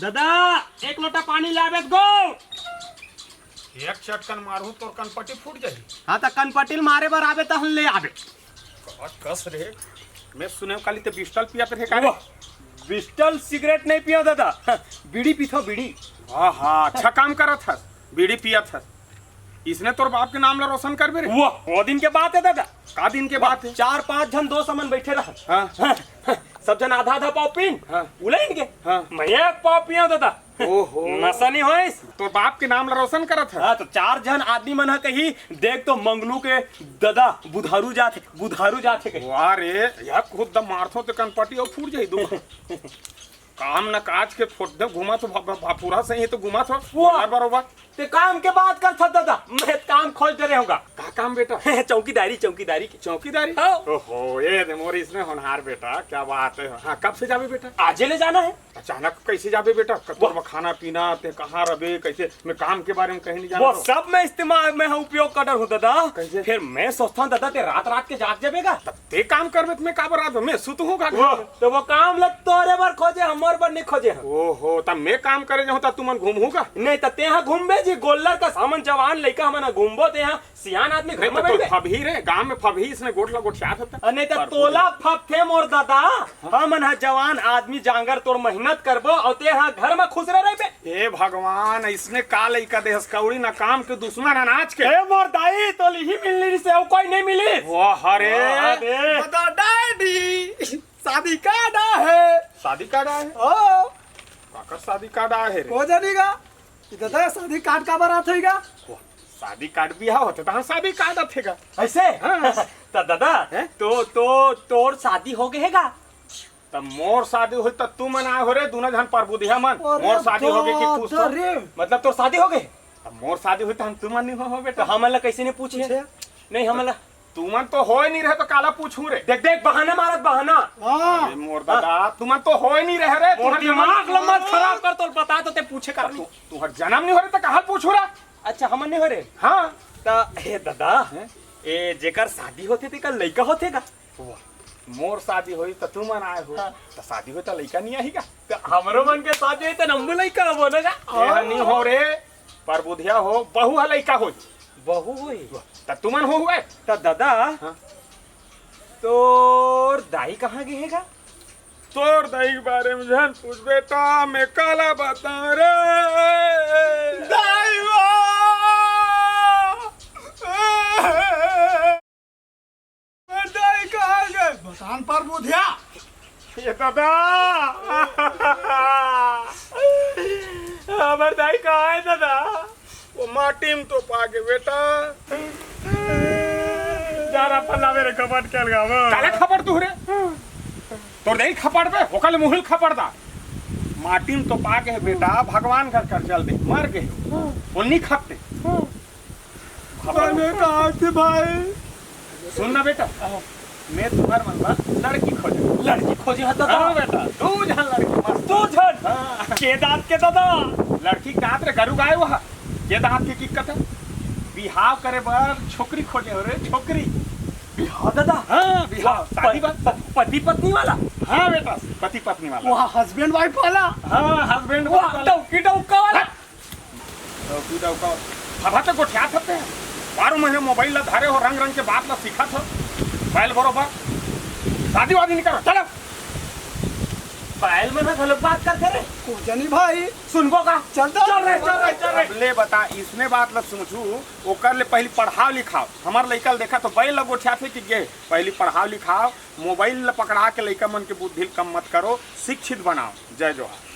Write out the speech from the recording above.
दादा एक लोटा पानी लावे गो। एक चटकन मारू तो कनपट्टी फूट जाही। हाँ तो कनपटिल मारे बार आवे तो हम ले आवे। कस रे मैं सुने काली ते बिस्टल पियाते थे का। बिस्टल सिगरेट नहीं पियो दादा, बीड़ी पीथो बीड़ी। हाँ अच्छा काम करा था, बीड़ी पिया था। इसने तोर बाप के नाम ला रोशन कर बेरे। वो दिन के बात है दादा। का दिन के बात है? 4-5 जन दोस्त हमन बैठे रहा। हाँ। सब जन आधा आधा पाव पीन हाँ। उलेन के। हाँ। मैं एक पाव पिया दादा। ओहो नशा नहीं होए। तोर बाप के नाम ला रोशन करा था। हाँ तो 4 जन आदमी मन कही देख तो मंगलू के दादा बुधारू जाथे कही। वाह रे या खुद दम मारथो तो कनपट्टी और फूट जाही दू। काम न काज के फोट दे घुमा तो पूरा सही है तो घुमा थो बरोबर। ते काम के बात कर था दादा, मैं काम खोज दे रहे होगा। का काम बेटा? चौकीदारी की। चौकीदारी? हाँ। ओहो ये दे मोर इसने होनहार बेटा, क्या बात है। हाँ कब से जावे बेटा? आजे ले जाना है। अचानक कैसे जावे बेटा? कतोर में खाना पीना ते कहाँ रबे कैसे? मैं काम के बारे में कहीं नहीं जानता। वो सब मैं इस्तेमाल में उपयोग कर हूँ दादा। कैसे? फिर मैं सोचता हूँ दादा ते रात के जाग जाएगा। ते काम करबे तो मैं का बरात मैं सुत हूँ का? तो वो काम लग तोरे बार खोजे, हमारे बार नहीं खोजे। ओहो तब मैं काम करे जाऊँ तब तुमन घूमूगा? नहीं तो ते यहाँ घूमबे जी, गोल्लर का सामान जवान लड़का हमन घूमबो ते यहाँ सियान आदमी घर में बैठे। फबही रे गांव में फबही इसने गोटला गोठियात होता। नहीं तो तोला फप थे मोर दादा। हमन हा जवान आदमी जांगर तोर मेहनत करबो और ते यहाँ घर में खुश रह बे। हे भगवान इसने का लइका देहस कौड़ी ना काम के दुश्मन अनाज के। ए मोर दाई तो ही मिलनी से और कोई नहीं मिली। वाह रे बता डैडी शादी कार्ड है। शादी कार्ड है? ओ काकर शादी कार्ड है रे? हो जानेगा दादा, शादी कार्ड का बारात होएगा। शादी कार्ड भी होते तो शादी कार्ड अथेगा ऐसे। हाँ। तो दादा तो तोर शादी हो गएगा। तब मोर शादी हो तब तू मन आए हो रे दोनों जन पर बुधिया मन। मोर शादी हो गई कि खुश हो? मतलब तोर शादी हो गई। अब मोर शादी हुई तो हम तुमन नहीं हो तो बेटा। हमला कैसे नहीं पूछे? नहीं हमला तुमन तो हो ही नहीं रहे तो काला पूछू रे। देख देख बहाना मारत बहाना। अरे मोर दादा तुमन तो हो ही नहीं रहे रे। मोर दिमाग लम्बा खराब कर तो बता तो ते पूछे का। तुहर जन्म नहीं हो रहे तो कहाँ पूछू रे? अच्छा हमन नहीं हो रे। हाँ तो हे दादा ए जेकर शादी होते थे का लड़का होतेगा। मोर शादी हुई तो तुम मन आए हो। तो शादी हुई तो लड़का नहीं आएगा। तो हमरो मन के शादी हुई तो नंबू लड़का बोलेगा। नहीं हो रे पर बुधिया हो बहु है लड़का हो। बहू हुई तो तुमन हो हुए। तो दादा तो दाई कहाँ गएगा? तोर दाई के बारे में जान पूछ बेटा, मैं काला बता रे। दाई दाई कहाँ गए? बसान पर बुधिया ये दादा हमार दाई कहाँ है दादा? वो माटी में तो पागे बेटा। जारा पल्ला मेरे कपट के लगावो। काला खपड़ तू रे? तोर दाई खपड़ पे ओकल मुहिल खपड़ दा। माटी में तो पागे है बेटा, भगवान घर कर चल दे मर गए उन्हीं खपते। मैं कहाँ थे भाई? सुन ना बेटा, मैं तुम्हार मनवा लड़की खोजे है दादा। हाँ बेटा तू जहां लड़की मस्त तू झन के दांत के दादा। लड़की दांत रे गरु गाय वहा के दांत की किक्कत है। बिहाव करे बर छोकरी खोजे हो रे छोकरी। बिहाव दादा? हाँ बिहाव शादी बात पति पत्नी वाला। हाँ बेटा पति पत्नी वाला। वहाँ हस्बैंड वाइफ वाला। हाँ हस्बैंड डौकी डौका वाला। हवा तो गोठिया थे 12 महीने मोबाइल ला धारे हो, रंग रंग के बात ला सीखा था बैल बरोबर। शादी वादी नहीं करो चलो। बैल में ना गलत बात करते रे। कोजनी भाई सुनबो का? चल चल ले बता इसने बात ला समझू ओकर ले पहली पढ़ाओ लिखाओ। हमार लइका देखा तो बैल ला गोठिया थे कि गे पहली पढ़ाओ लिखाओ, मोबाइल ला पकड़ा के लइका मन के बुद्धि कम मत करो, शिक्षित बनाओ। जय जोहार।